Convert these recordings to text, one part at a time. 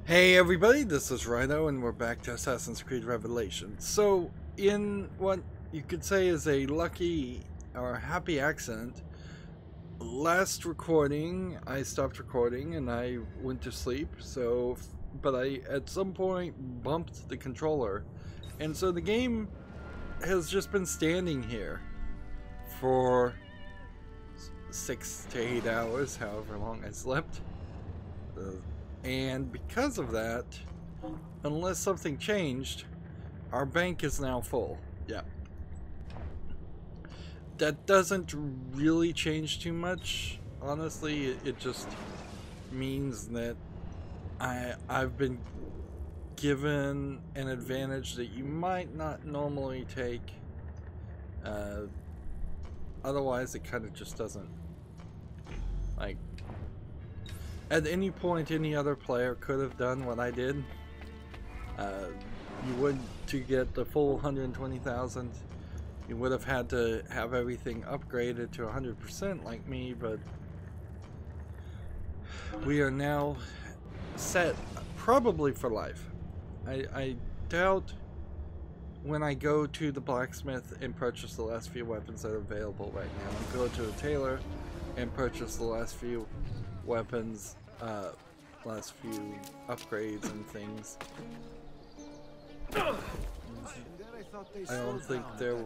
Hey everybody, this is Rydo and we're back to Assassin's Creed Revelations. So, in what you could say is a lucky or happy accident, last recording I stopped recording and I went to sleep, but I at some point bumped the controller, and so the game has just been standing here for 6 to 8 hours, however long I slept. And because of that, unless something changed, our bank is now full. Yeah. That doesn't really change too much. Honestly, it just means that I've been given an advantage that you might not normally take. Otherwise, it kind of just doesn't. Like, at any point, any other player could have done what I did. You would, to get the full 120,000, you would have had to have everything upgraded to 100% like me, but we are now set probably for life. I doubt when I go to the blacksmith and purchase the last few weapons that are available right now, and go to a tailor and purchase the last few weapons, last few upgrades and things. I don't think there.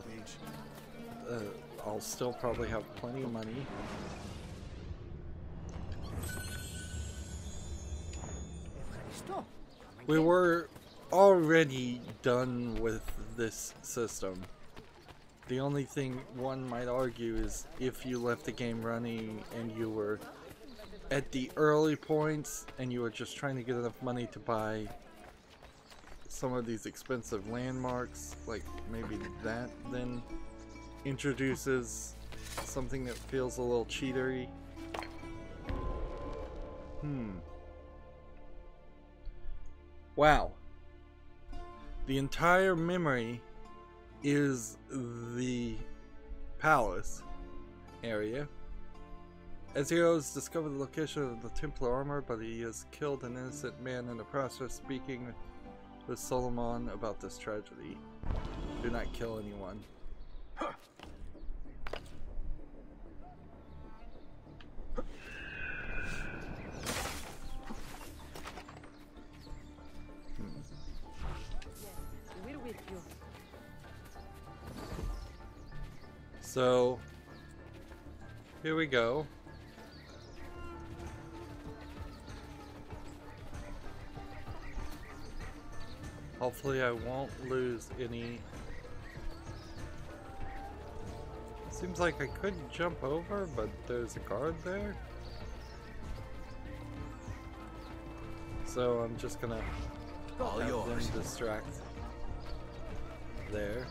I'll still probably have plenty of money. We were already done with this system. The only thing one might argue is if you left the game running and you were at the early points and you were just trying to get enough money to buy some of these expensive landmarks, like maybe that then introduces something that feels a little cheatery. Wow. The entire memory is the palace area. Ezio has discovered the location of the Templar armor, but he has killed an innocent man in the process. Speaking with Solomon about this tragedy. Do not kill anyone. So, here we go. Hopefully I won't lose any. Seems like I could jump over, but there's a guard there. So I'm just gonna have them distract there.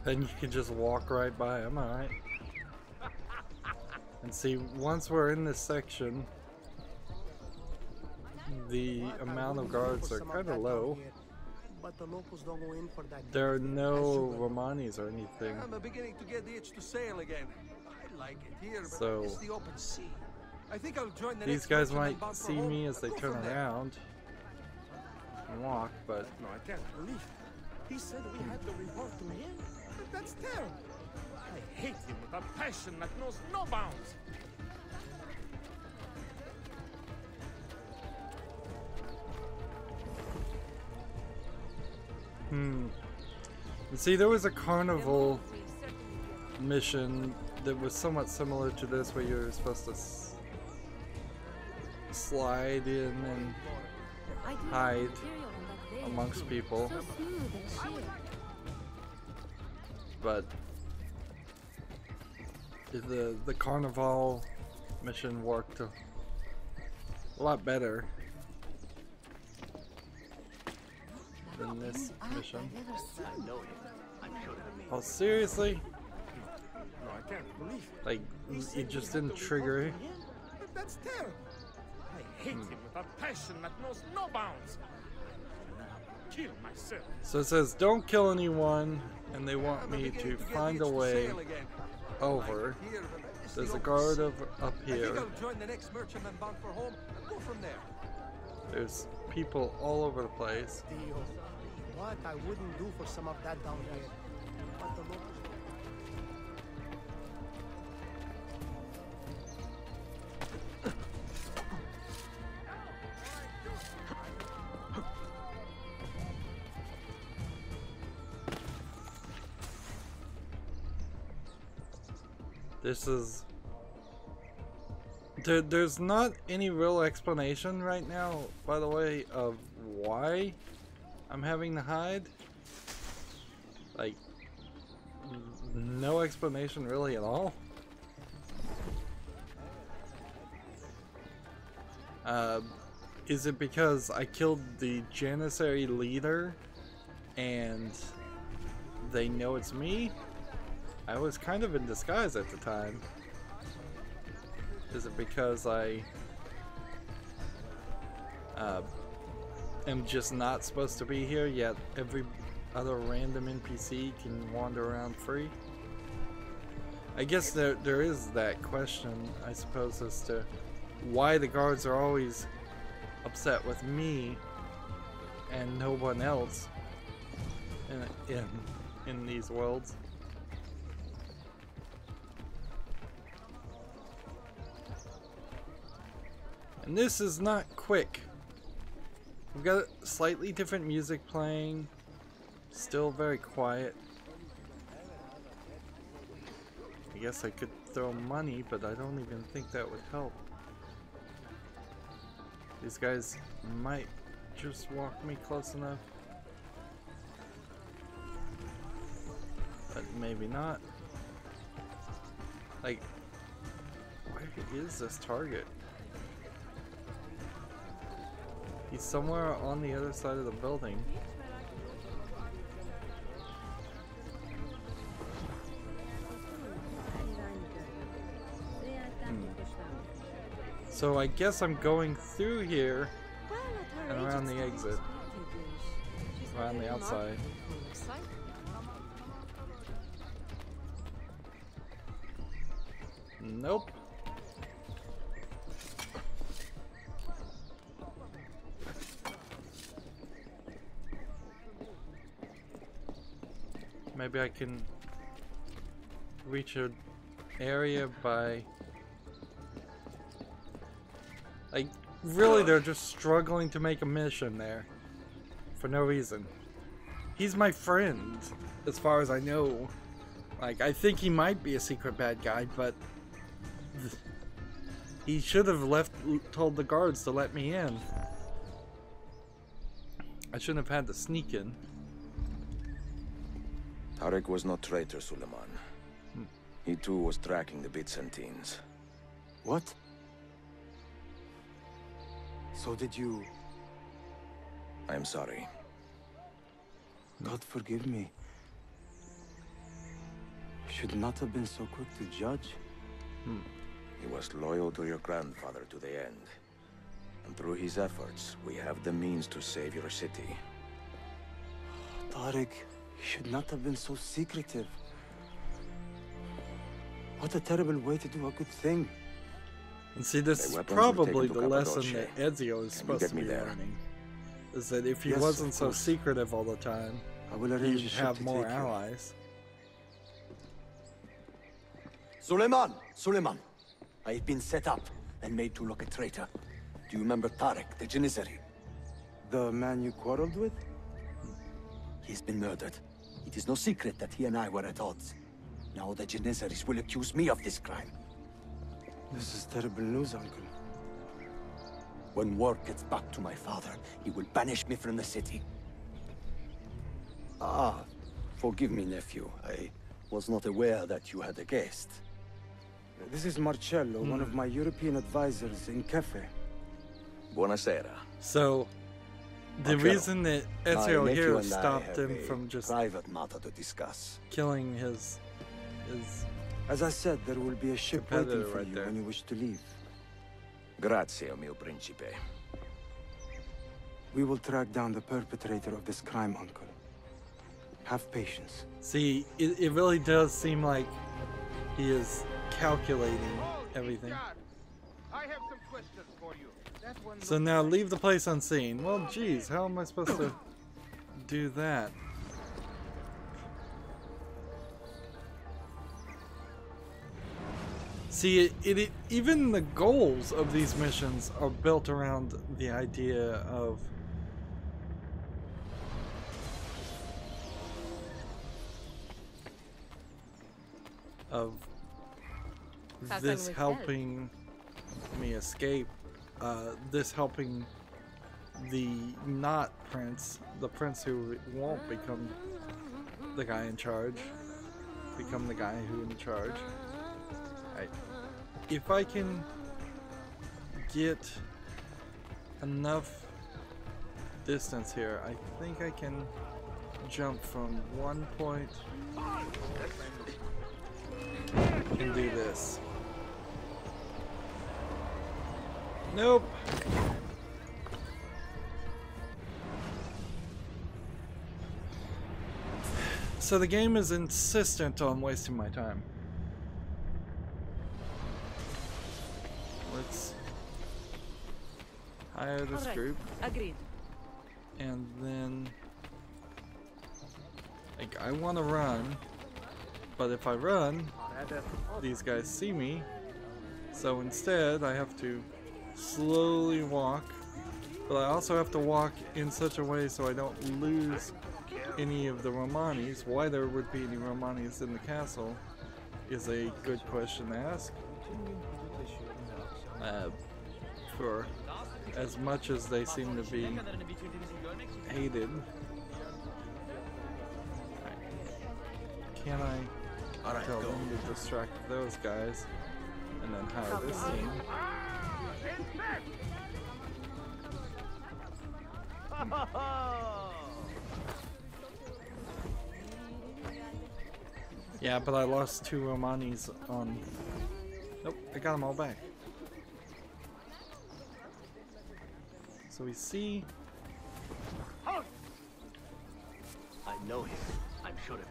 Then you can just walk right by them, alright? And see, once we're in this section, the amount of guards are kind of low. There are no Romanis or anything. I'm beginning to get the itch to sail again. I like it here, but so it's the open sea. I think I'll join the these next guys merchant might and see me as they turn around and walk, but no, I can't believe it. He said we had to report to him? But that's terrible. I hate him with a passion that knows no bounds. And see, there was a carnival mission that was somewhat similar to this, where you were supposed to slide in and hide amongst people, but the carnival mission worked a lot better than this mission. Oh, seriously? No, I can't believe it. Like, it just didn't trigger. But that's terrible. I hate him with a passion that knows no bounds. kill myself. So it says don't kill anyone, and they want me to find a way over. There's a guard up here. Join the next merchantman bound for home and go from there. There's people all over the place. Dio, what I wouldn't do for some of that down here. But the Lord... This is... There's not any real explanation right now, by the way, of why I'm having to hide. Like, no explanation really at all. Is it because I killed the Janissary leader and they know it's me? I was kind of in disguise at the time. Is it because I am just not supposed to be here, yet every other random NPC can wander around free? I guess there is that question, I suppose, as to why the guards are always upset with me and no one else in these worlds. And this is not quick. We've got slightly different music playing, still very quiet. I guess I could throw money, but I don't even think that would help. These guys might just walk me close enough, but maybe not. Like, where is this target? He's somewhere on the other side of the building. So I guess I'm going through here and around the exit. Around the outside. Nope. Maybe I can reach an area by... Like, really, they're just struggling to make a mission there. For no reason. He's my friend, as far as I know. Like, I think he might be a secret bad guy, but... He should have told the guards to let me in. I shouldn't have had to sneak in. Tarek was not traitor, Suleiman. He too was tracking the Byzantines. What? So did you... I am sorry. God forgive me. Should not have been so quick to judge. He was loyal to your grandfather to the end. And through his efforts, we have the means to save your city. Tarek should not have been so secretive. What a terrible way to do a good thing. And see, this is probably the lesson that Ezio is supposed to be learning. Is that if he wasn't so secretive all the time, he'd have more allies. Suleiman! Suleiman! I've been set up and made to look a traitor. Do you remember Tarek, the Janissary? The man you quarreled with? He's been murdered. It is no secret that he and I were at odds. Now the Janissaries will accuse me of this crime. This is terrible news, Uncle. When word gets back to my father, he will banish me from the city. Ah, forgive me, nephew. I was not aware that you had a guest. This is Marcello, one of my European advisors in Cafe. Buonasera. So, the reason that Ezio here stopped him from just private matter to discuss. killing his As I said, there will be a ship waiting for you there. when you wish to leave. Grazie, mio principe. We will track down the perpetrator of this crime, Uncle. Have patience. See, it really does seem like he is calculating everything. I have some questions for you. That one So now leave the place unseen. Well, geez, how am I supposed to do that? See, even the goals of these missions are built around the idea of this helping me escape, this helping the not prince, the prince who won't become the guy in charge, become the guy who in charge. If I can get enough distance here, I think I can jump from one point and do this. Nope. So the game is insistent on wasting my time. Let's hire this group. Agreed. And then, like, I want to run, but if I run, these guys see me. So instead, I have to slowly walk, but I also have to walk in such a way so I don't lose any of the Romanis. Why there would be any Romanis in the castle is a good question to ask. For as much as they seem to be hated, can I tell them to distract those guys and then hire this team? Yeah, but I lost 2 Romanis on... Nope, I got them all back. So we see... I know him. I'm sure of it.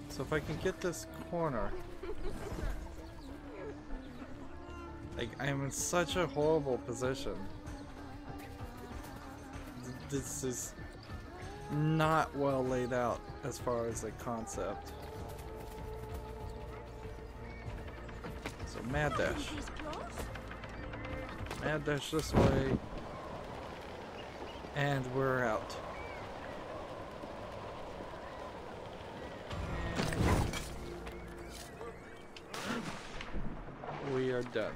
So if I can get this corner... Like, I am in such a horrible position. This is not well laid out as far as a concept. So mad dash. Mad dash this way. And we're out. We are done.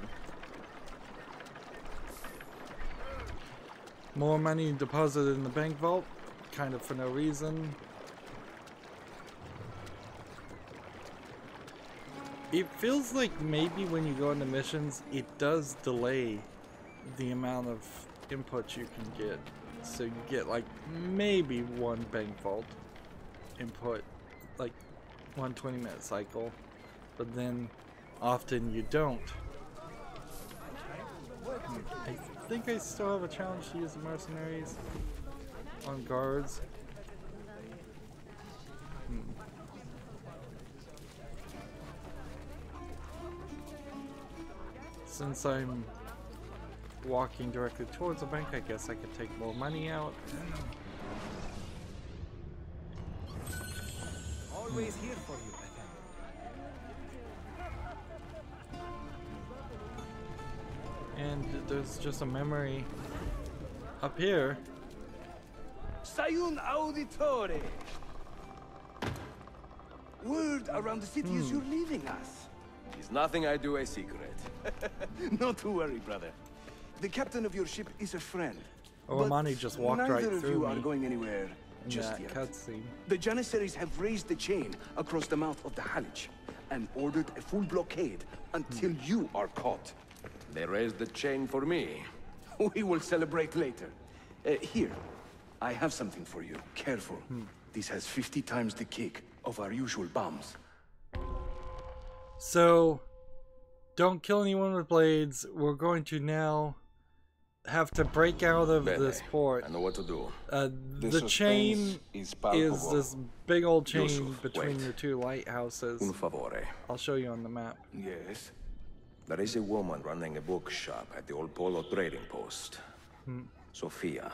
More money deposited in the bank vault, kind of for no reason. It feels like maybe when you go into missions, it does delay the amount of input you can get. So you get like maybe 1 bank vault input, like 1 20-minute cycle, but then often you don't. I think I still have a challenge to use the mercenaries on guards. Since I'm walking directly towards the bank, I guess I could take more money out. Always here for you, And there's just a memory up here. Ezio Auditore! Word around the city is you're leaving us. Is nothing I do a secret. Not to worry, brother. The captain of your ship is a friend. Romani just walked right neither of through you me are going anywhere in just that yet. cutscene. The Janissaries have raised the chain across the mouth of the Halich and ordered a full blockade until you are caught. They raised the chain for me. We will celebrate later. Here, I have something for you. Careful. This has 50 times the kick of our usual bombs. So, don't kill anyone with blades. We're going to now have to break out of this port. I know what to do. The chain is this big old chain Yusuf, between wait. the two lighthouses. Un favore. I'll show you on the map. Yes? There is a woman running a bookshop at the old Polo trading post. Sophia.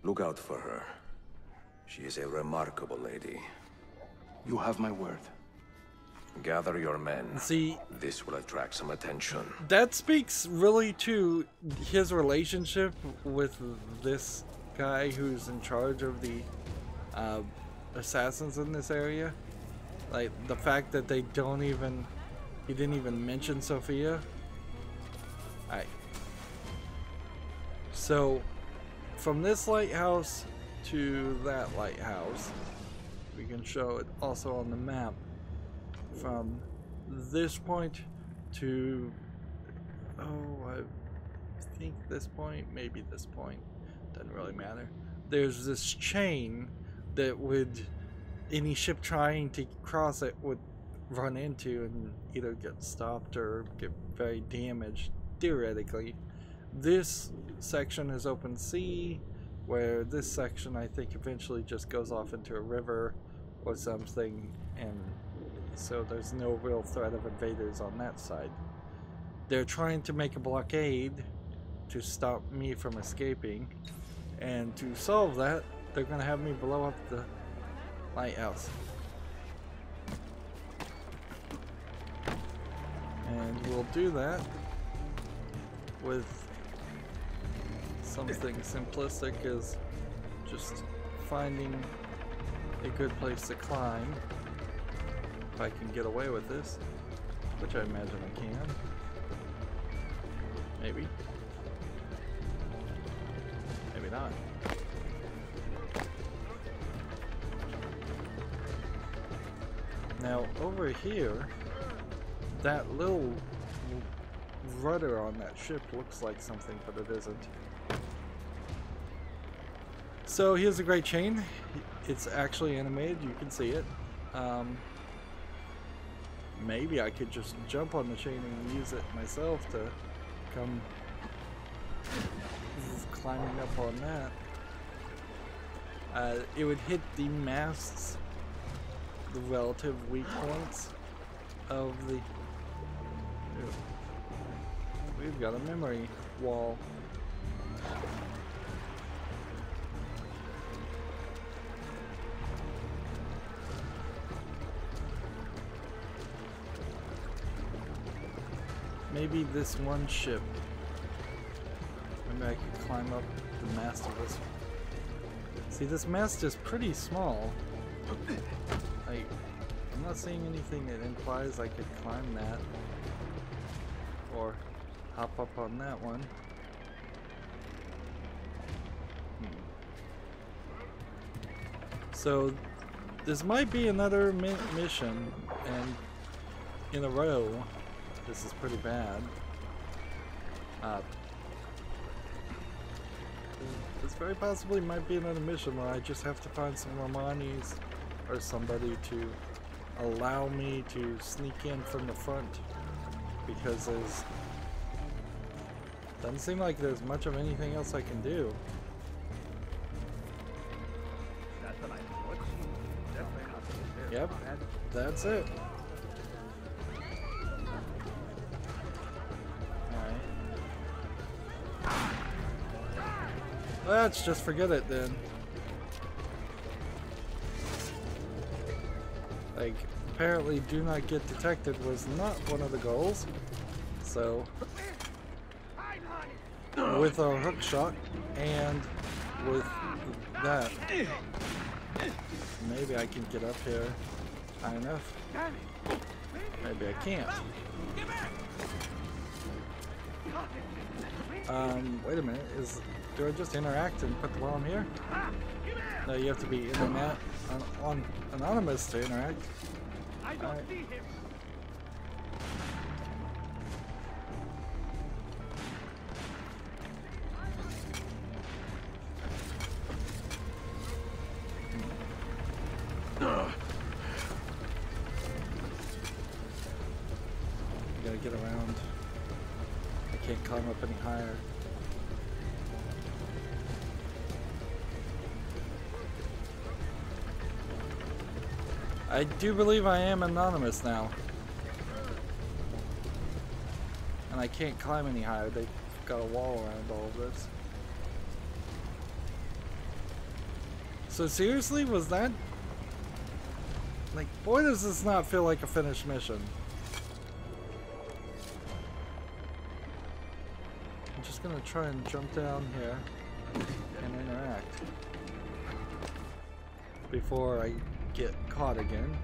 Look out for her. She is a remarkable lady. You have my word. Gather your men. See, This will attract some attention. that speaks really to his relationship with this guy who's in charge of the assassins in this area. Like, the fact that he didn't even mention Sophia. Alright. So, from this lighthouse to that lighthouse, we can show it also on the map. From this point to, I think this point, maybe this point, doesn't really matter. There's this chain that any ship trying to cross it would run into and either get stopped or get very damaged, theoretically. This section is open sea, where this section I think eventually just goes off into a river or something, and so there's no real threat of invaders on that side. They're trying to make a blockade to stop me from escaping, and to solve that, they're going to have me blow up the lighthouse. And we'll do that with something simplistic as just finding a good place to climb. If I can get away with this, which I imagine I can. Maybe. Maybe not. Now, over here, that little rudder on that ship looks like something, but it isn't. So here's a great chain. It's actually animated, you can see it. Maybe I could just jump on the chain and use it myself to come climbing up on that. It would hit the masts, the relative weak points of the... We've got a memory wall. Maybe this one ship. Maybe I could climb up the mast of this. See, this mast is pretty small. I'm not seeing anything that implies I could climb that. Or hop up on that one. So, this might be another mission, and in a row. This is pretty bad. This very possibly might be another mission where I just have to find some Romanis or somebody to allow me to sneak in from the front, because doesn't seem like there's much of anything else I can do. Yep, that's it. Let's just forget it then. Like, apparently do not get detected was not one of the goals. So, with a hook shot and with that, maybe I can get up here high enough. Maybe I can't. Wait a minute, do I just interact and put the bomb here? No, you have to be anonymous to interact. I don't see him. get around. I can't climb up any higher. I do believe I am anonymous now. And I can't climb any higher. They've got a wall around all of this. So seriously, was that... Like, boy, does this not feel like a finished mission. I'm just gonna try and jump down here and interact before I get caught again.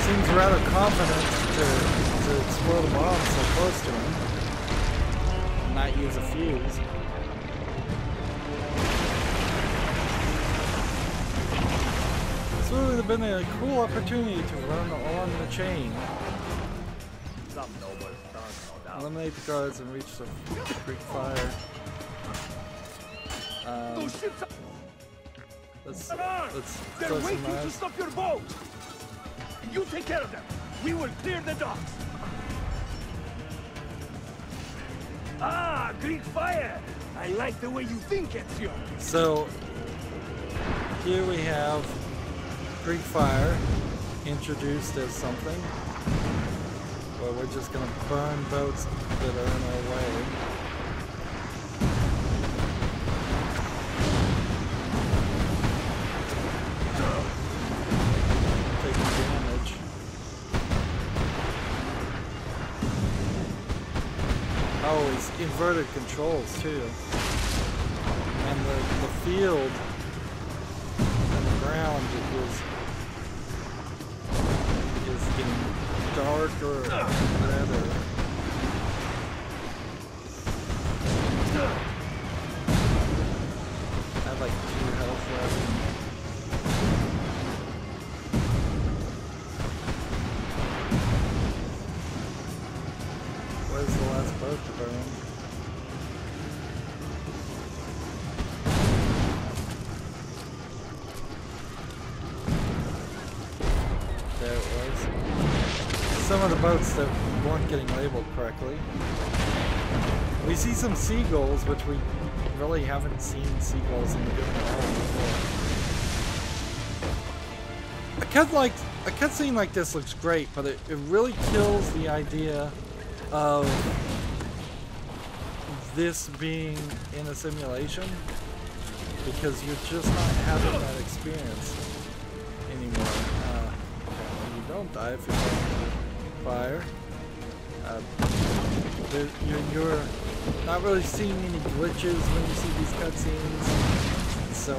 Seems rather confident to explode a bomb so close to him and not use a fuse. This would have been a cool opportunity to run along the chain. Eliminate the guards and reach the Greek fire. Let's throw some knives. To stop your boat. You take care of them. We will clear the docks. Ah, Greek fire. I like the way you think, Ezio. So here we have Greek fire introduced as something. Well, we're just gonna burn boats that are in our way. Taking damage. Oh, it's inverted controls too. And the field and the ground is getting darker rather. I have like 2 health left. Where's the last boat to burn? There it was. Some of the boats that weren't getting labeled correctly. We see some seagulls, which we really haven't seen seagulls in the game at all before. A cutscene like this looks great, but it really kills the idea of this being in a simulation, because you're just not having that experience anymore. You don't die if you're on fire. You're not really seeing any glitches when you see these cutscenes, so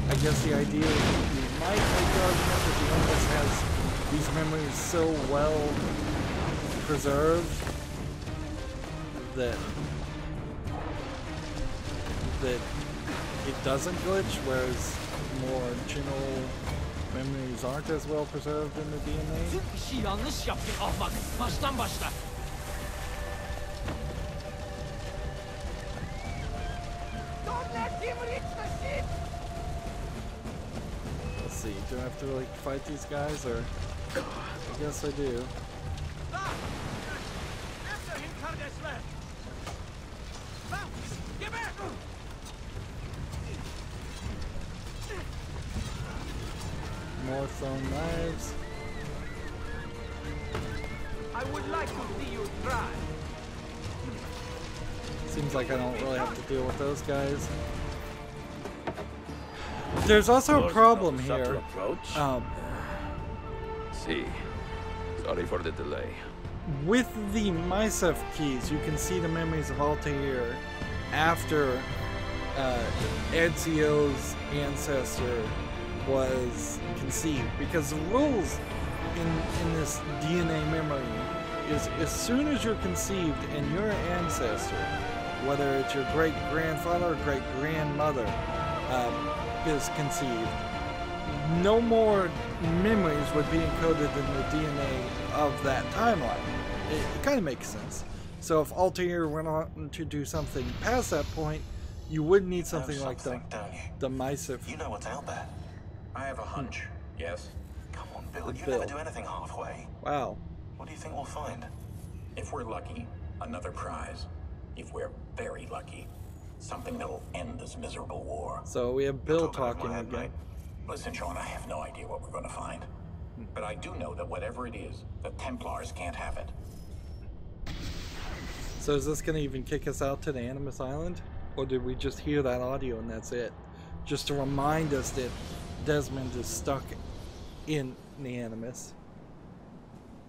I guess the idea is you might make the argument that the Empress has these memories so well preserved that it doesn't glitch, whereas more general memories aren't as well preserved in the DNA. Let's see, do I have to really fight these guys, or I guess I do. More thrown knives. I would like to see you try. Seems like I don't really have to deal with those guys. There's also a problem here. See, sorry for the delay. With the Mysef keys, you can see the memories of Altair after Ezio's ancestor was conceived, because the rules in this DNA memory is as soon as you're conceived and your ancestor, whether it's your great-grandfather or great-grandmother, is conceived, no more memories would be encoded in the DNA of that timeline. It kind of makes sense. So if Altair went on to do something past that point, you would need something like the Mysive. You know what's out there. I have a hunch. Yes? Come on, Bill. You Bill. never do anything halfway. Wow. What do you think we'll find? If we're lucky, another prize. If we're very lucky, something that'll end this miserable war. So we have Bill talking again. Mate. Listen, Sean, I have no idea what we're going to find. But I do know that whatever it is, the Templars can't have it. So is this going to even kick us out to the Animus Island? Or did we just hear that audio and that's it? Just to remind us that Desmond is stuck in the Animus.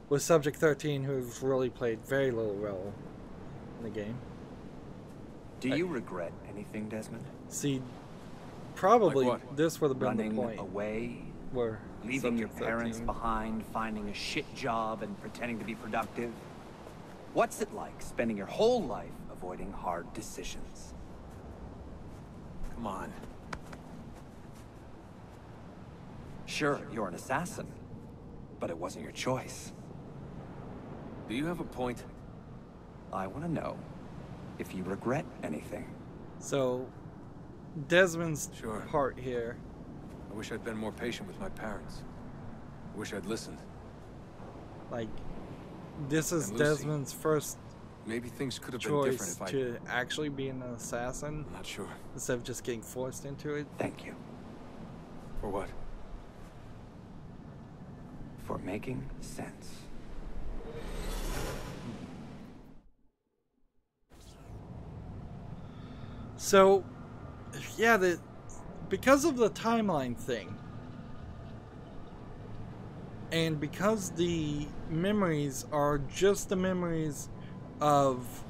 With Subject 13, who's really played very little role in the game. Do you regret anything, Desmond? See, probably like this would have been running the point. Away? Where leaving your parents 13. behind, finding a shit job and pretending to be productive? What's it like spending your whole life avoiding hard decisions? Come on. Sure, you're an assassin, but it wasn't your choice. Do you have a point? I want to know if you regret anything. So, Desmond's Sure. part here. I wish I'd been more patient with my parents. I wish I'd listened. Like, this is And Lucy. Desmond's first Maybe things could have been different choice if I... to actually be an assassin I'm not sure. instead of just getting forced into it. Thank you For what? for making sense. So, yeah, because of the timeline thing, and because the memories are just the memories of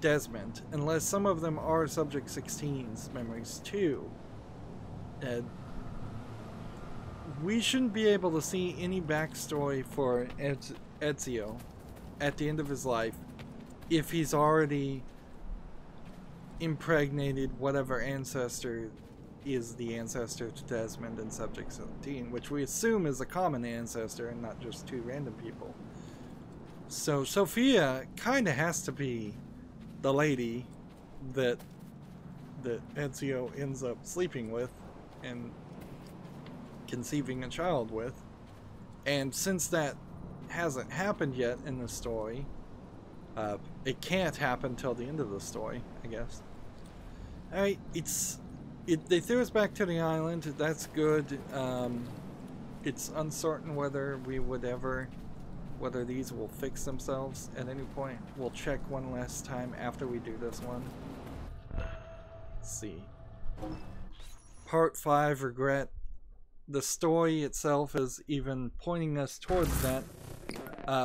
Desmond, unless some of them are Subject 16's memories too, we shouldn't be able to see any backstory for Ezio at the end of his life if he's already impregnated whatever ancestor is the ancestor to Desmond in Subject 17, which we assume is a common ancestor and not just two random people. So Sophia kind of has to be the lady that Ezio ends up sleeping with and conceiving a child with. And since that hasn't happened yet in the story, it can't happen till the end of the story, I guess. Alright, they threw us back to the island. That's good. It's uncertain whether whether these will fix themselves at any point. We'll check one last time after we do this one. Let's see. Part 5, regret. The story itself is even pointing us towards that,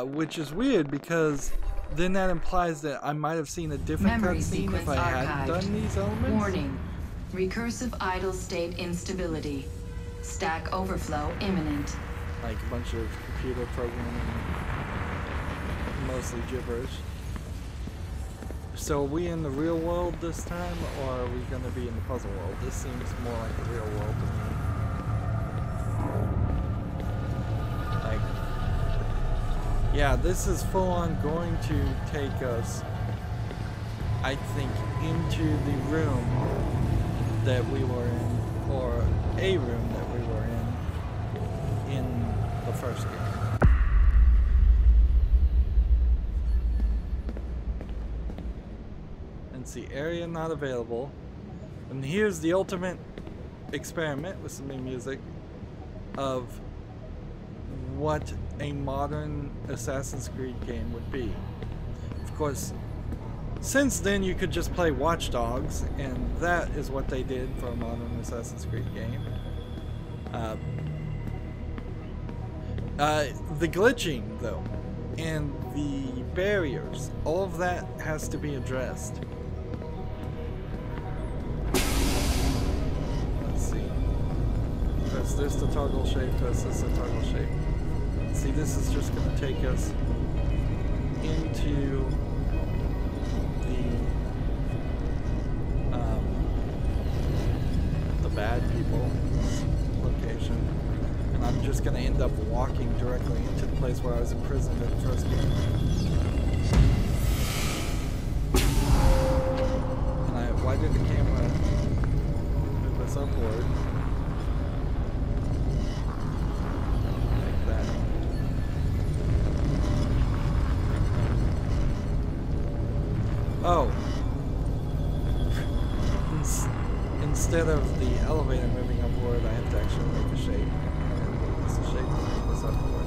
which is weird because then that implies that I might have seen a different cutscene if I hadn't done these elements. Warning. Recursive idle state instability. Stack overflow imminent. Like a bunch of computer programming, mostly gibberish. So are we in the real world this time, or are we going to be in the puzzle world? This seems more like the real world to me. Like, yeah, this is full on going to take us, I think, into the room that we were in, or a room that we were in the first game. And see, area not available. And here's the ultimate experiment with some new music of what a modern Assassin's Creed game would be. Of course, since then you could just play Watch Dogs, and that is what they did for a modern Assassin's Creed game. The glitching, though, and the barriers, all of that has to be addressed. Let's see. Press this to toggle shape, press this to toggle shape. See, this is just going to take us into the bad people location. And I'm just going to end up walking directly into the place where I was imprisoned in the first game. why did the camera move us upward? Like that. Oh. Instead of the elevator moving upward, I have to actually make a shape. It's a shape to move us upward.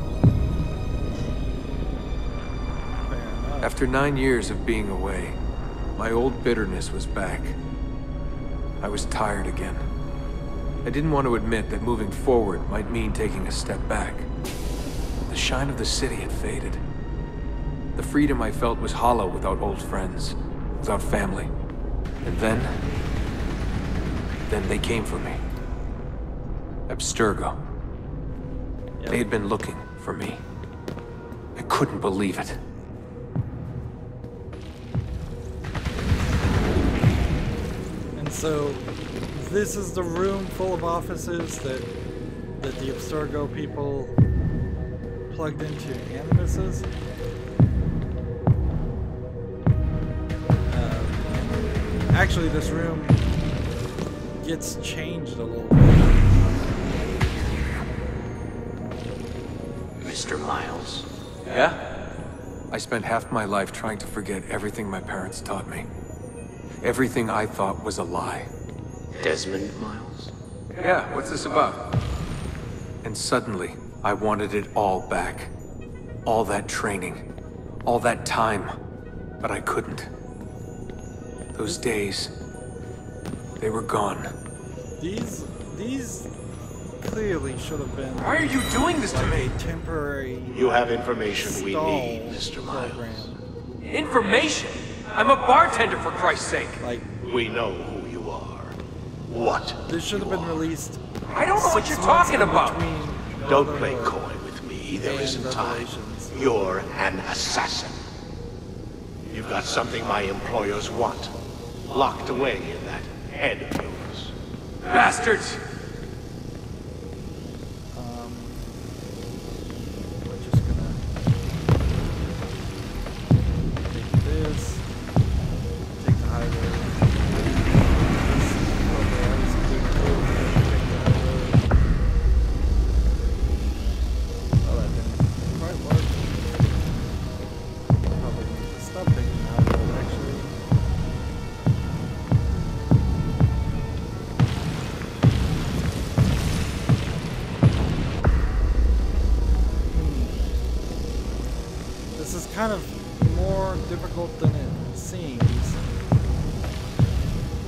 Fair enough. After 9 years of being away, my old bitterness was back. I was tired again. I didn't want to admit that moving forward might mean taking a step back. The shine of the city had faded. The freedom I felt was hollow without old friends, without family. And then they came for me. Abstergo. Yep. They had been looking for me. I couldn't believe it. And so, this is the room full of offices that the Abstergo people plugged into Animuses. Actually, this room gets changed a little bit. Mr. Miles. Yeah? I spent half my life trying to forget everything my parents taught me. Everything I thought was a lie. Desmond Miles? Yeah, what's this about? And suddenly, I wanted it all back. All that training. All that time. But I couldn't. Those days, they were gone. These clearly should have been. Why are you doing this to me? A temporary. You have information we need, Mr. Program. Miles. Information? I'm a bartender, for Christ's sake. Like, we know who you are. What? this should have been released. I don't know what you're talking about. Don't play coy with me. There isn't time. You're an assassin. You've got something my employers want. Locked away in that head of yours. Bastards! We're just gonna take this, take the high road. Oh, that didn't quite work. Probably need to stop taking the high road, actually. This is kind of more difficult than it seems.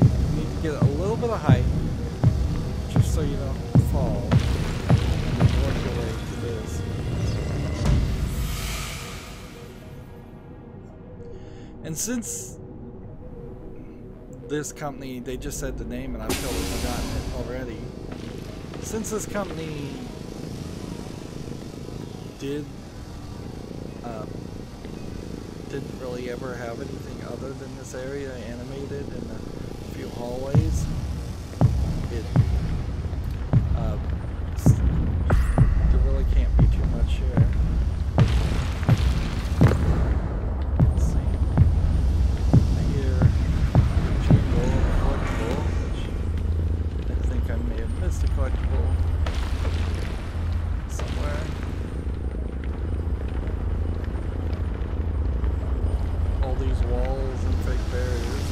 You need to get a little bit of height, just so you don't fall. And work your way to this. And since this company, they just said the name and I've totally forgotten it already. Since this company didn't really ever have anything other than this area animated and a few hallways, there really can't be too much here. Let's see. Here, collectible, which I think I may have missed a collectible somewhere. All these walls and fake barriers.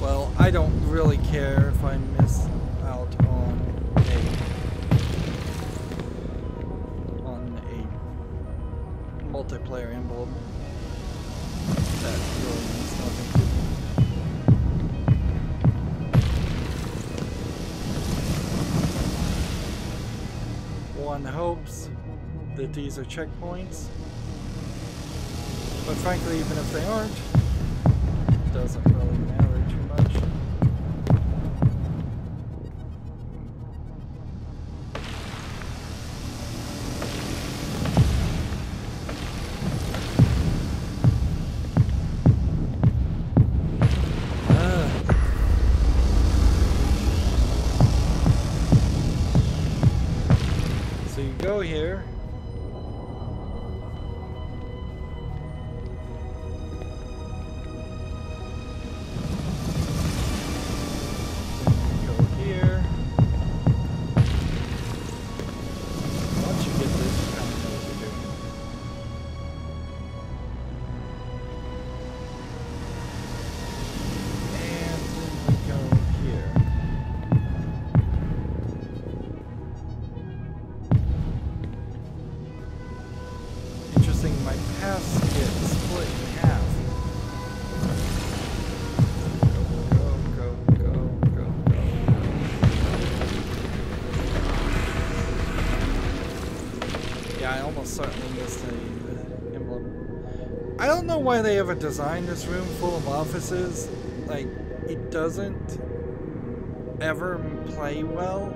Well, I don't really care if I miss out on a multiplayer emblem. That really means nothing to me. One hopes that these are checkpoints, but frankly, even if they aren't, it doesn't really matter too much. you go here. Go here. Once you get this, you kind of know what you're doing. And then we go here. Interesting, my paths get split in half. Go, go, go, go, go. Yeah, I almost certainly missed the emblem. I don't know why they ever designed this room full of offices. Like, it doesn't ever play well.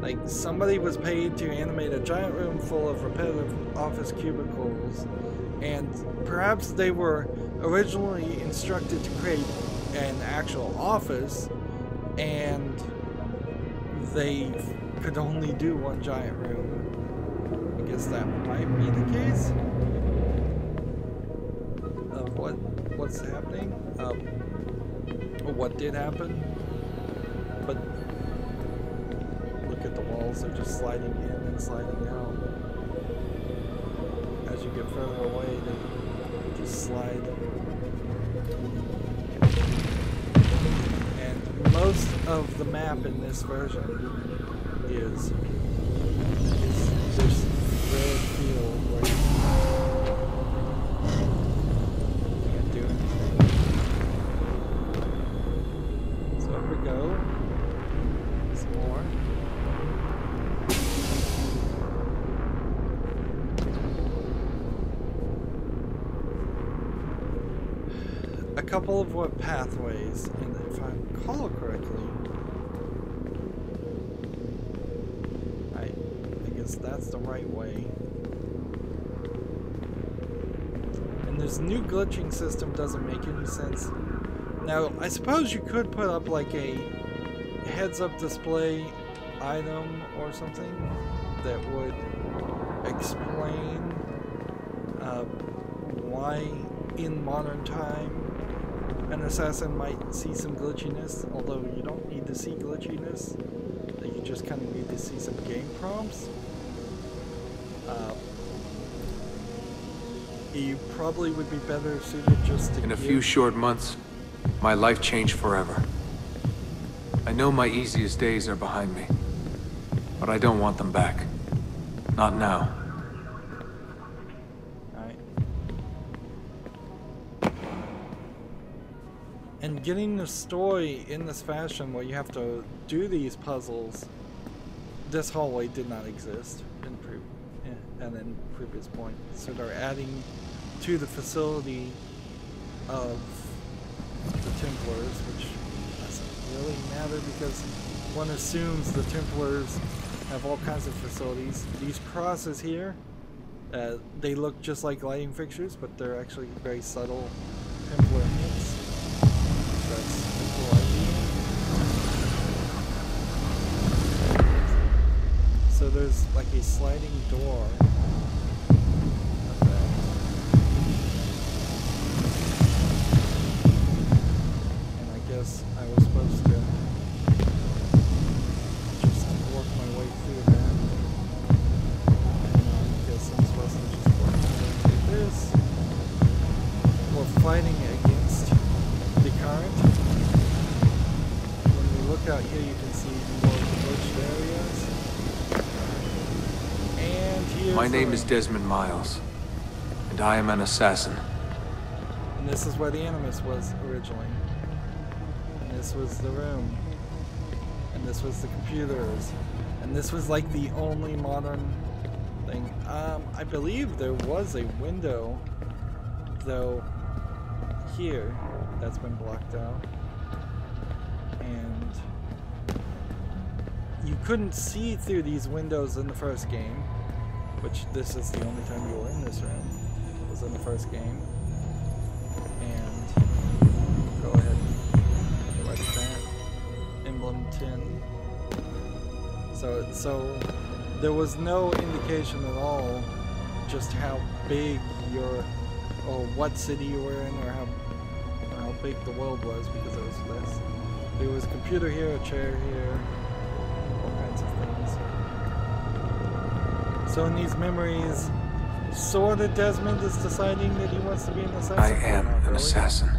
Like, somebody was paid to animate a giant room full of repetitive office cubicles, and perhaps they were originally instructed to create an actual office, and they could only do one giant room. I guess that might be the case of what's happening, or what did happen. But look at the walls, they're just sliding in and sliding out. As you get further away, they just slide. And most of the map in this version is this red field where you can't do anything. So up we go. Some more. A couple of what pathways, and if I recall correctly, I guess that's the right way. And this new glitching system doesn't make any sense. Now, I suppose you could put up like a heads-up display item or something that would explain why in modern time an assassin might see some glitchiness, although you don't need to see glitchiness. You just kind of need to see some game prompts. You probably would be better suited just to In a few short months, my life changed forever. I know my easiest days are behind me, but I don't want them back. Not now. And getting the story in this fashion where you have to do these puzzles, this hallway did not exist in previous point. So they're adding to the facility of the Templars, which doesn't really matter because one assumes the Templars have all kinds of facilities. These crosses here, they look just like lighting fixtures, but they're actually very subtle Templar hints. That's a cool idea. So there's like a sliding door effect. And I guess I was supposed to just work my way through that. And I guess I'm supposed to just work my way through this. We're fighting against the current. When we look out here, you can see more glitched areas. And here's My name is Desmond Miles, and I am an assassin. And this is where the Animus was originally. And this was the room. And this was the computers. And this was like the only modern thing. I believe there was a window, though, here. That's been blocked out. And you couldn't see through these windows in the first game, which this is the only time you were in this room, was in the first game. And go ahead and write that. Emblem 10. So there was no indication at all just how big or what city you were in, or how big the world was, because there was less. There was a computer here, a chair here, all kinds of things. So in these memories, sort of Desmond is deciding that he wants to be an assassin. I am an assassin.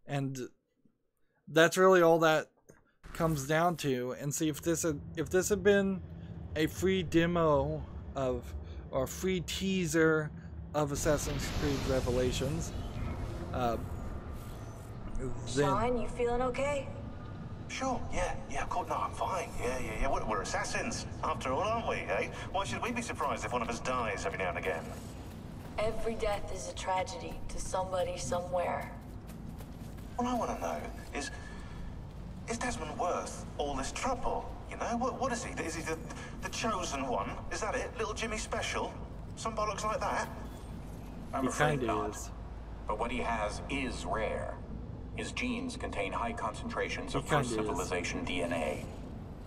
And that's really all that comes down to. And see, if this had been a free demo of, or free teaser of Assassin's Creed Revelations, then... Sean, you feeling okay? Sure, yeah, of course, no, I'm fine. Yeah, we're assassins, after all, aren't we, eh? Why should we be surprised if one of us dies every now and again? Every death is a tragedy to somebody somewhere. What I want to know is Desmond worth all this trouble? You know, what is he? Is he the chosen one? Is that it? Little Jimmy Special? Some bollocks like that? I'm afraid not. But what he has is rare. His genes contain high concentrations of first civilization DNA.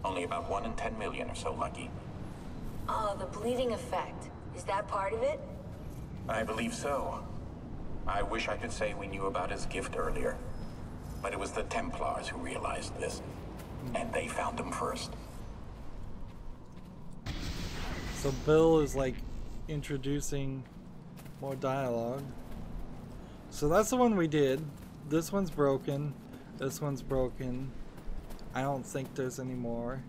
Only about 1 in 10 million are so lucky. Oh, the bleeding effect. Is that part of it? I believe so. I wish I could say we knew about his gift earlier. But it was the Templars who realized this. And they found him first. So Bill is like introducing more dialogue. So that's the one we did. This one's broken. This one's broken. I don't think there's any more.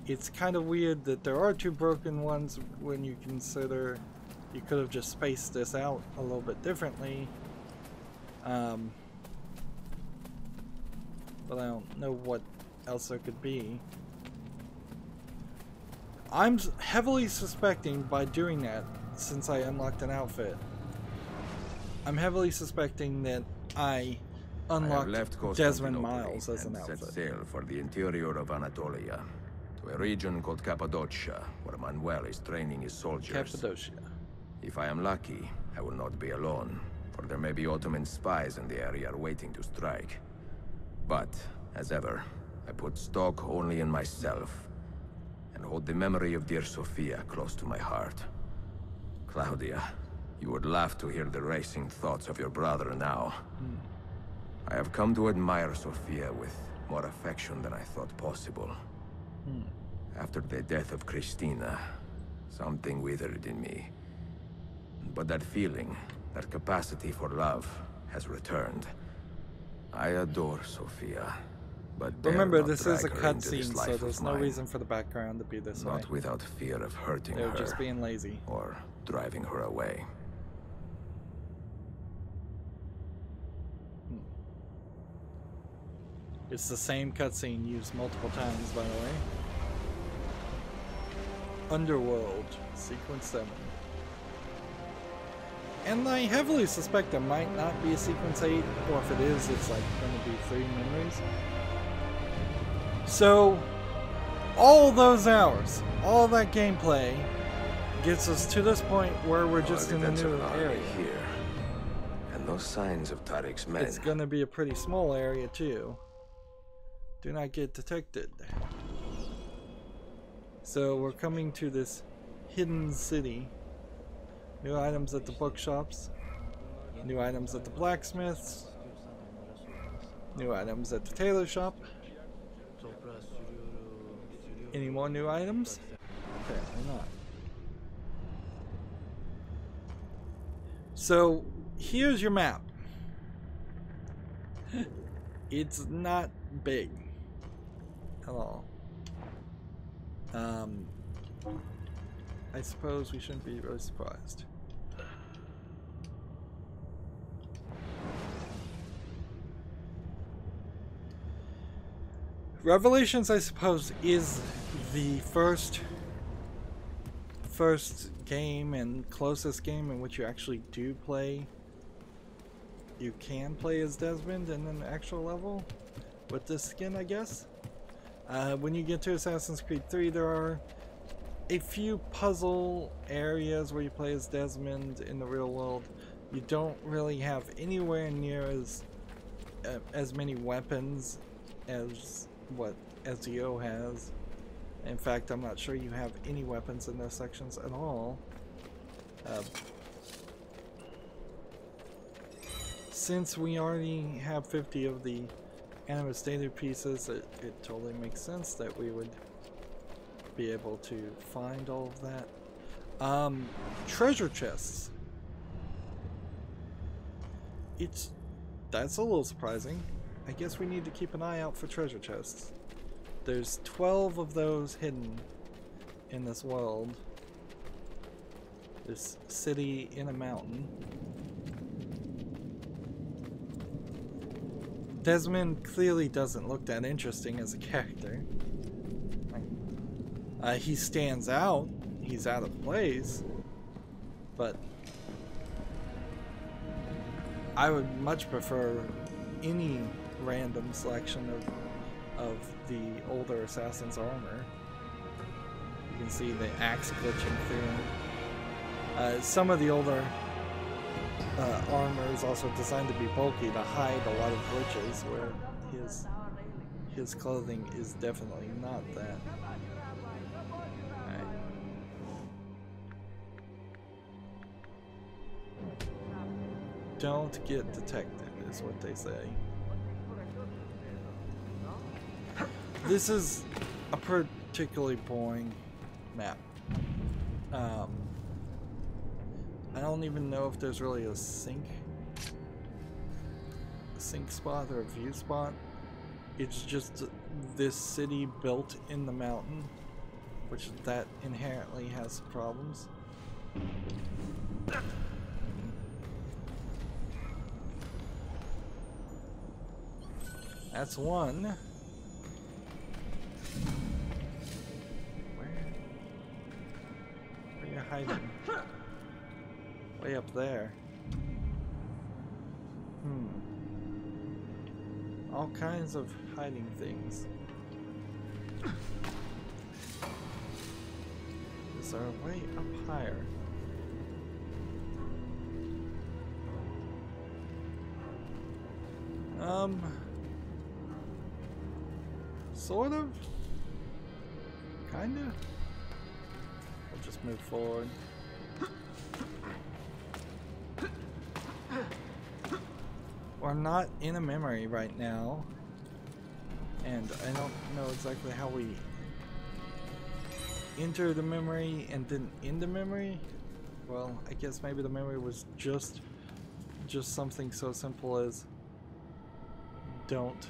It's kind of weird that there are 2 broken ones when you consider you could have just spaced this out a little bit differently. But I don't know what else there could be. I'm heavily suspecting, by doing that, since I unlocked an outfit, I'm heavily suspecting that I unlocked Desmond Miles as an outfit. Set sail for the interior of Anatolia, to a region called Cappadocia, where Manuel is training his soldiers. Cappadocia. If I am lucky, I will not be alone, for there may be Ottoman spies in the area waiting to strike. But, as ever, I put stock only in myself, and hold the memory of dear Sophia close to my heart. Claudia, you would laugh to hear the racing thoughts of your brother now. I have come to admire Sophia with more affection than I thought possible. After the death of Christina, something withered in me. But that feeling, that capacity for love, has returned. I adore Sophia, but remember, this is a cutscene, so there's no reason for the background to be this way. Not without fear of hurting her. They're just being lazy. Or driving her away. It's the same cutscene used multiple times, by the way. Underworld, Sequence 7. And I heavily suspect there might not be a Sequence 8, or if it is, it's like going to be 3 memories. So, all those hours, all that gameplay, gets us to this point where we're just in a new area. Here. And no signs of Tariq's men. It's going to be a pretty small area, too. Do not get detected. So, we're coming to this hidden city. New items at the bookshops, new items at the blacksmiths, new items at the tailor shop. Any more new items? Apparently not. So here's your map. It's not big at all. I suppose we shouldn't be really surprised. Revelations, I suppose, is the first game and closest game in which you actually do play. You can play as Desmond in an actual level with this skin, I guess. When you get to Assassin's Creed 3, there are a few puzzle areas where you play as Desmond in the real world. You don't really have anywhere near as many weapons as what Ezio has. In fact, I'm not sure you have any weapons in those sections at all. Since we already have 50 of the Animus data pieces, it totally makes sense that we would be able to find all of that. Treasure chests. That's a little surprising. I guess we need to keep an eye out for treasure chests. There's 12 of those hidden in this world. This city in a mountain. Desmond clearly doesn't look that interesting as a character. He stands out. He's out of place. But I would much prefer any random selection of the older assassin's armor. You can see the axe glitching through. Some of the older armor is also designed to be bulky to hide a lot of glitches, where his clothing is definitely not that. Don't get detected, is what they say. This is a particularly boring map. I don't even know if there's really a sink spot or a view spot. It's just this city built in the mountain, which that inherently has problems. That's one. Where are you hiding? Way up there. All kinds of hiding things. Is there a way up higher? Sort of? Kinda? We'll just move forward. We're not in a memory right now, and I don't know exactly how we enter the memory and then end the memory. Well, I guess maybe the memory was just something so simple as don't.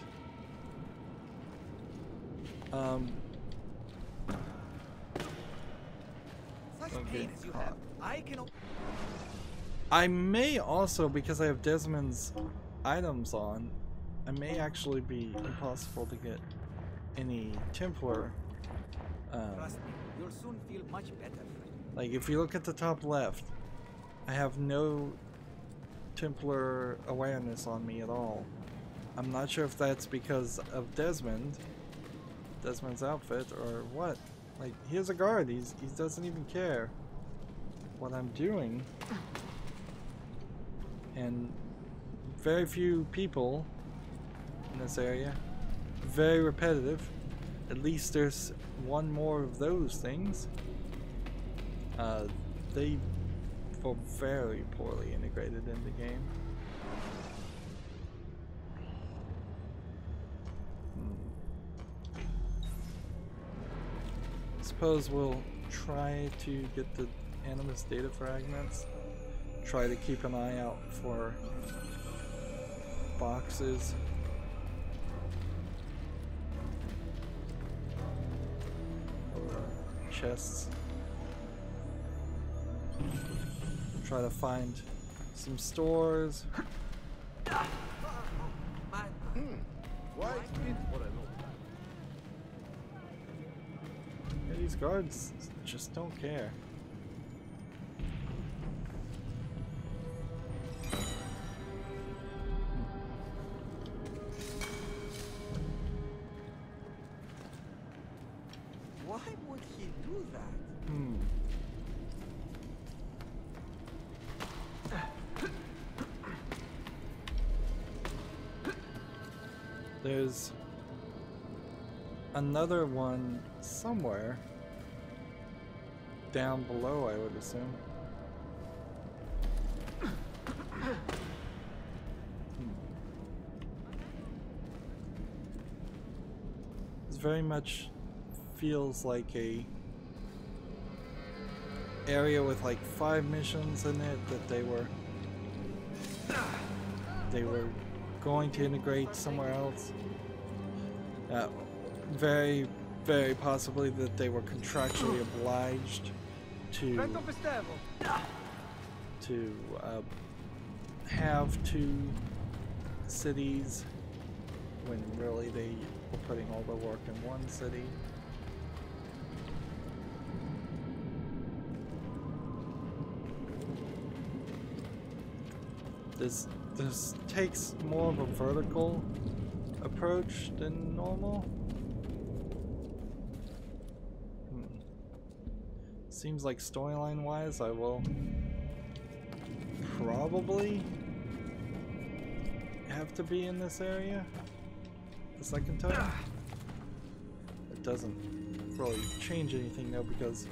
I may also, because I have Desmond's items on, I may actually be impossible to get any Templar. Trust me, you'll soon feel much better. Like if you look at the top left, I have no Templar awareness on me at all. I'm not sure if that's because of Desmond's outfit or what. Like, here's a guard, he doesn't even care what I'm doing. And very few people in this area. Very repetitive. At least there's one more of those things. They were very poorly integrated in the game. Suppose we'll try to get the Animus data fragments. Try to keep an eye out for boxes. Or chests. Try to find some stores. Yeah, these guards just don't care. Why would he do that? There's another one somewhere down below, I would assume. This very much feels like a area with like 5 missions in it that they were going to integrate somewhere else. Very, very possibly that they were contractually obliged to have 2 cities when really they were putting all their work in 1 city. This takes more of a vertical approach than normal. Seems like storyline wise I will probably have to be in this area the second time. It doesn't really change anything though, because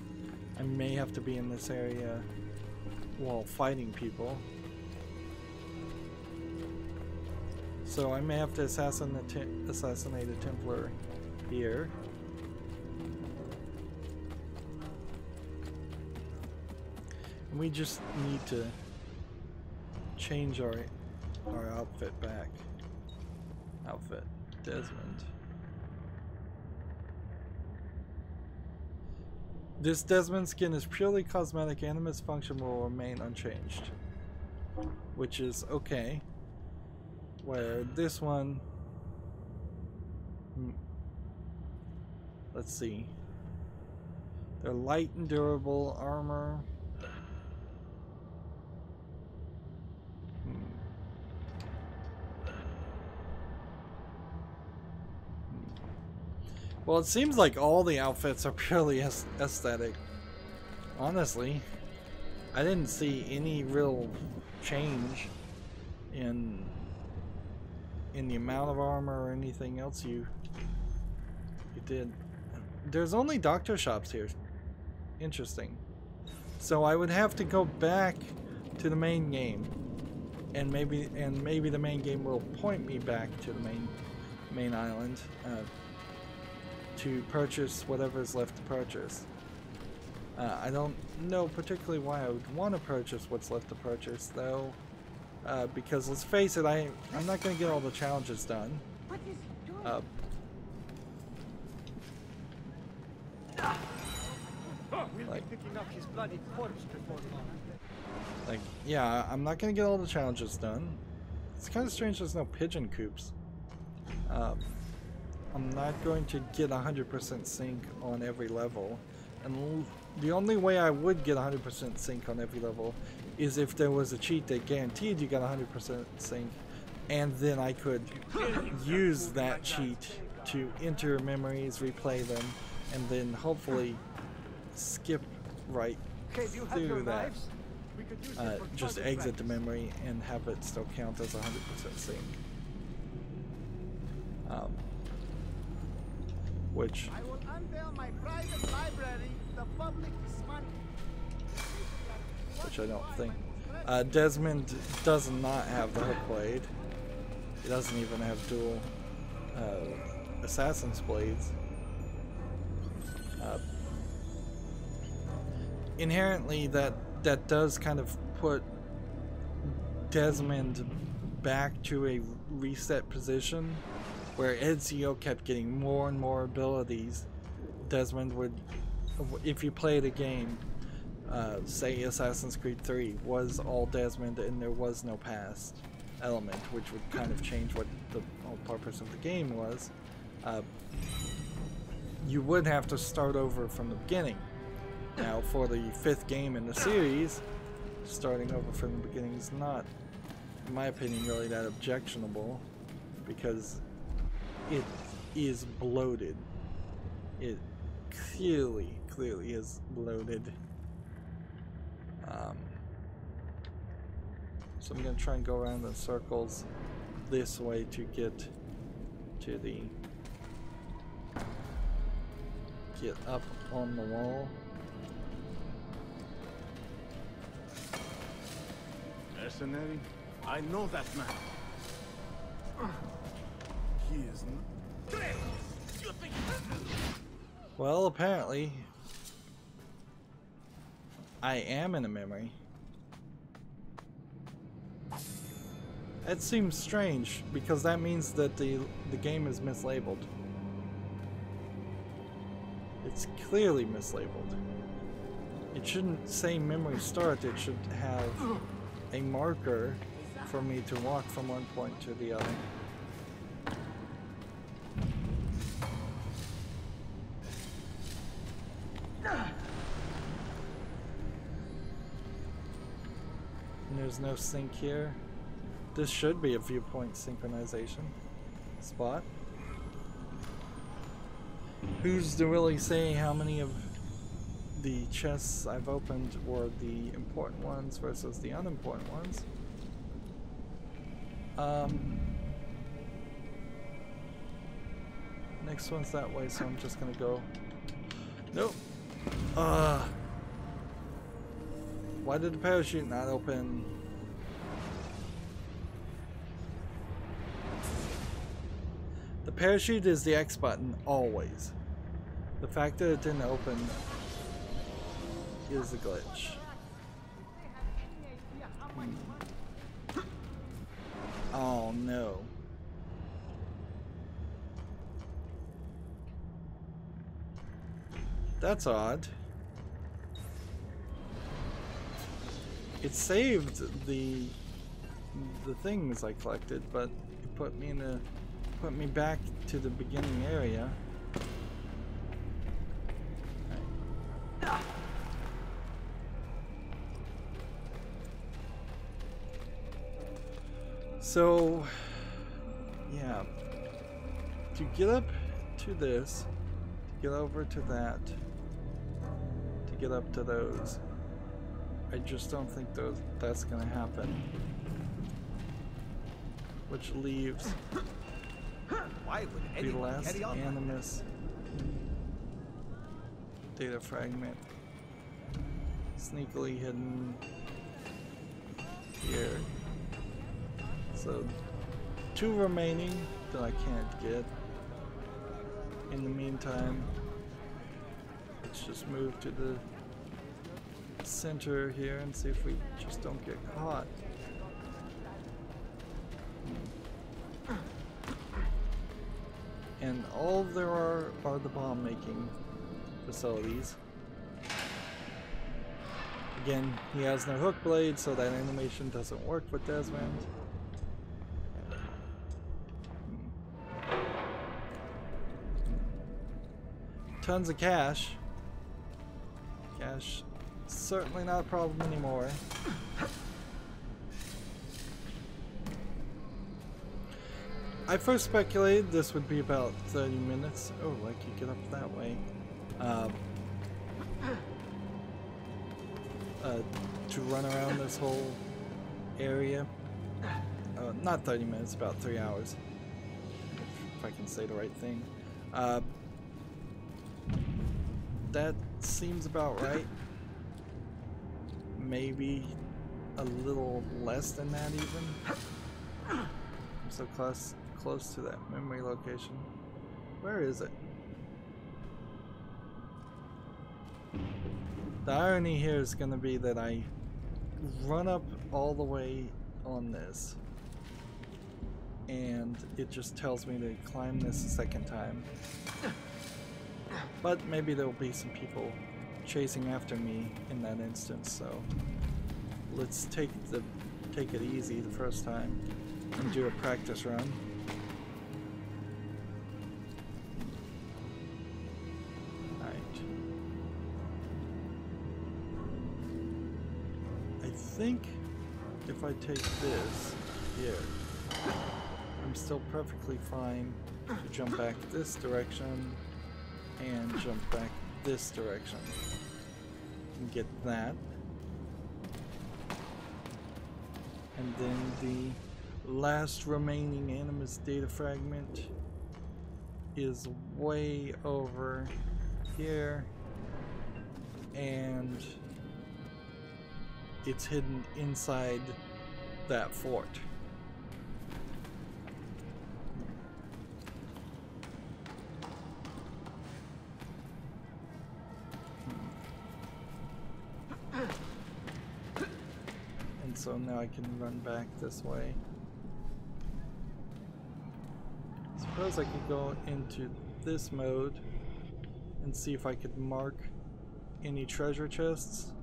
I may have to be in this area while fighting people. So I may have to assassinate a Templar here. And we just need to change our outfit back. Outfit. Desmond. This Desmond skin is purely cosmetic and its function will remain unchanged. Which is okay. Where this one, let's see, they're light and durable armor. Well, it seems like all the outfits are purely aesthetic. Honestly, I didn't see any real change in the amount of armor or anything else you did. There's only doctor shops here. Interesting. So I would have to go back to the main game, and maybe the main game will point me back to the main island to purchase whatever's left to purchase. I don't know particularly why I would want to purchase what's left to purchase though. Because let's face it, I'm not going to get all the challenges done. Like, yeah, I'm not going to get all the challenges done. It's kind of strange there's no pigeon coops. I'm not going to get 100% sync on every level. And the only way I would get 100% sync on every level is if there was a cheat that guaranteed you got 100% sync, and then I could use that cheat to enter memories, replay them, and then hopefully skip right through that. Just exit the memory and have it still count as 100% sync. Which I will unveil my private library to the public this month. Which I don't think. Desmond does not have the hook blade. He doesn't even have dual assassin's blades. Inherently, that does kind of put Desmond back to a reset position where Ezio kept getting more and more abilities. Desmond would, if you played a game, say Assassin's Creed 3 was all Desmond and there was no past element, which would kind of change what the whole purpose of the game was. You would have to start over from the beginning. Now, for the 5th game in the series, starting over from the beginning is not, in my opinion, really that objectionable, because it is bloated. It clearly is bloated. So I'm going to try and go around in circles this way to get to the get up on the wall. Mercenary? I know that man. He is not. Well, apparently, I am in a memory. That seems strange, because that means that the game is mislabeled. It's clearly mislabeled. It shouldn't say memory start, it should have a marker for me to walk from one point to the other. And there's no sync here. This should be a viewpoint synchronization spot. Who's to really say how many of the chests I've opened were the important ones versus the unimportant ones? Next one's that way, so I'm just gonna go. Nope. Why did the parachute not open? The parachute is the X button, always. The fact that it didn't open is a glitch. Oh no. That's odd. It saved the things I collected, but it put me back to the beginning area. Right. So, yeah, to get up to this, to get over to that, to get up to those, I just don't think that's gonna happen. Which leaves the last animus data fragment sneakily hidden here. So 2 remaining that I can't get. In the meantime, let's just move to the center here and see if we just don't get caught. And all there are the bomb making facilities. Again, he has no hook blade, so that animation doesn't work with Desmond. Tons of cash. Cash, certainly not a problem anymore. I first speculated this would be about 30 minutes. Oh, like you get up that way. To run around this whole area. Not 30 minutes, about 3 hours. If I can say the right thing. That seems about right. Maybe a little less than that even. I'm so close to that memory location. Where is it? The irony here is going to be that I run up all the way on this and it just tells me to climb this a second time. But maybe there will be some people chasing after me in that instance, so let's take it easy the first time and do a practice run. Alright. I think if I take this here, I'm still perfectly fine to jump back this direction and jump back this direction and get that. And then the last remaining animus data fragment is way over here, and it's hidden inside that fort. And so now I can run back this way. Suppose I could go into this mode and see if I could mark any treasure chests.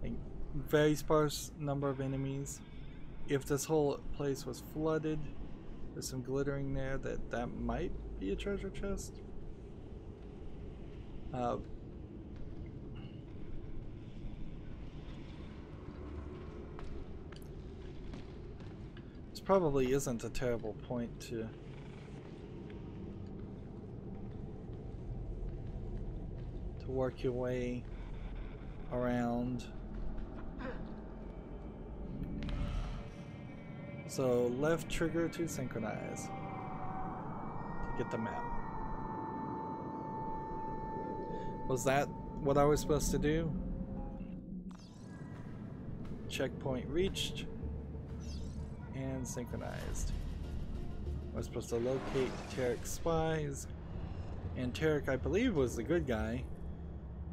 Like, very sparse number of enemies. If this whole place was flooded, there's some glittering there that might be a treasure chest. This probably isn't a terrible point to work your way around. So left trigger to synchronize to get the map. Was that what I was supposed to do? Checkpoint reached and synchronized. I was supposed to locate Tarek's spies, and Tarek, I believe, was the good guy.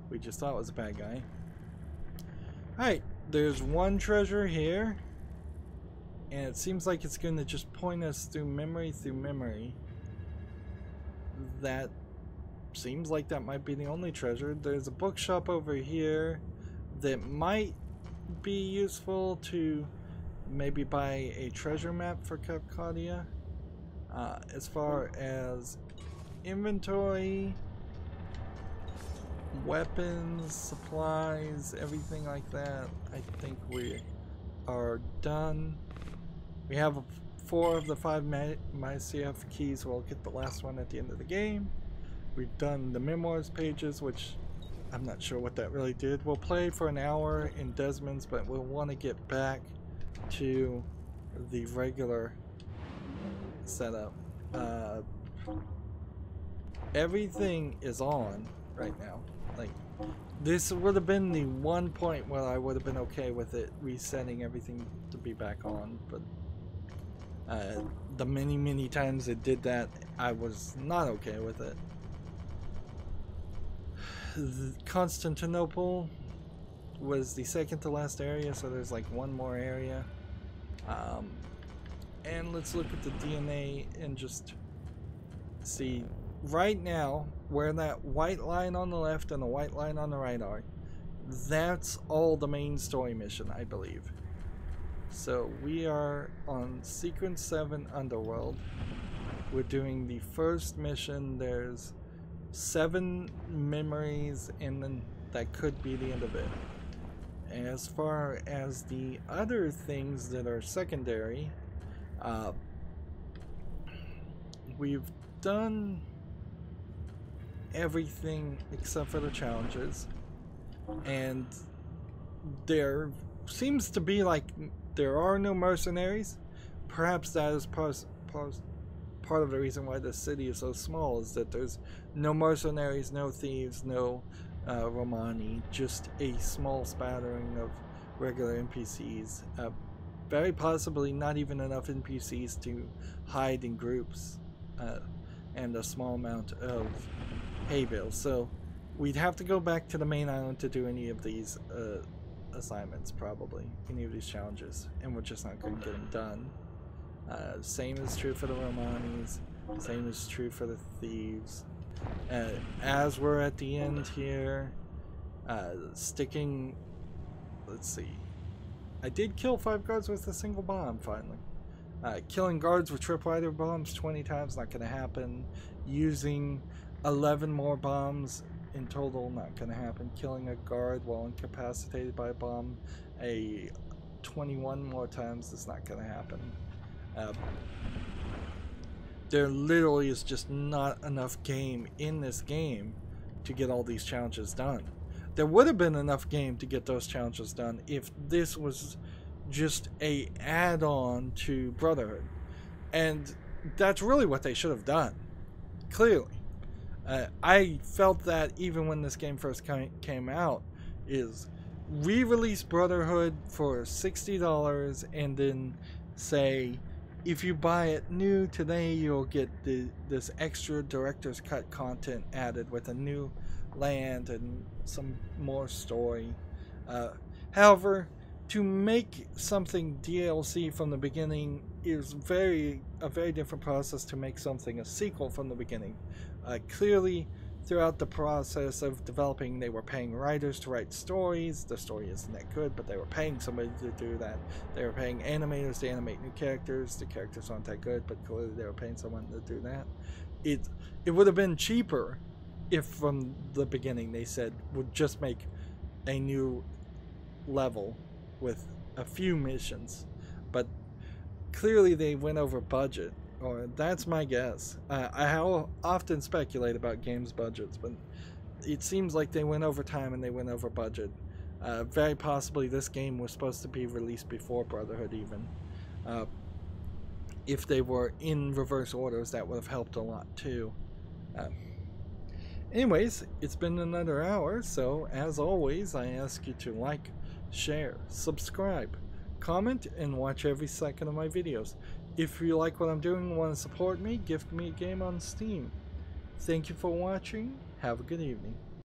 We just thought was a bad guy. Alright, there's one treasure here, and it seems like it's going to just point us through memory. That seems like that might be the only treasure. There's a bookshop over here that might be useful to maybe buy a treasure map for Capcadia. As far as inventory, weapons, supplies, everything like that, I think we are done. We have 4 of the 5 MyCF keys. We'll get the last one at the end of the game. We've done the memoirs pages, which I'm not sure what that really did. We'll play for an hour in Desmond's, but we'll want to get back to the regular setup. Everything is on right now. Like, this would have been the one point where I would have been okay with it resetting everything to be back on, but the many times it did that, I was not okay with it. Constantinople was the second to last area, so there's like one more area. And let's look at the DNA and just see right now where that white line on the left and the white line on the right are. That's all the main story mission, I believe. So we are on Sequence 7 Underworld. We're doing the first mission. There's 7 memories, and then that could be the end of it. As far as the other things that are secondary, we've done everything except for the challenges, and there seems to be like there are no mercenaries. Perhaps that is part of the reason why the city is so small, is that there's no mercenaries, no thieves, no Romani, just a small spattering of regular NPCs. Very possibly not even enough NPCs to hide in groups, and a small amount of hay bales. So we'd have to go back to the main island to do any of these assignments, probably any of these challenges, and we're just not going to get them done. Same is true for the Romanis, same is true for the thieves. As we're at the end here, sticking, let's see, I did kill 5 guards with a single bomb finally. Killing guards with tripwire bombs 20 times, not going to happen. Using 11 more bombs in total, not going to happen. Killing a guard while incapacitated by a bomb 21 more times is not going to happen. There literally is just not enough game in this game to get all these challenges done. There would have been enough game to get those challenges done if this was just a add-on to Brotherhood. And that's really what they should have done. Clearly. I felt that even when this game first came out, is re-release Brotherhood for $60 and then say, if you buy it new today, you'll get this extra director's cut content added with a new land and some more story. However, to make something DLC from the beginning is a very different process to make something a sequel from the beginning. Clearly, throughout the process of developing, they were paying writers to write stories. The story isn't that good, but they were paying somebody to do that. They were paying animators to animate new characters. The characters aren't that good, but clearly they were paying someone to do that. It would have been cheaper if from the beginning they said, would just make a new level with a few missions. But clearly they went over budget, or that's my guess. I often speculate about games budgets, but it seems like they went over time and they went over budget. Very possibly this game was supposed to be released before Brotherhood even. If they were in reverse orders, that would have helped a lot too. Anyways, it's been another hour, so as always, I ask you to like, share, subscribe, comment, and watch every second of my videos. If you like what I'm doing and want to support me, gift me a game on Steam. Thank you for watching. Have a good evening.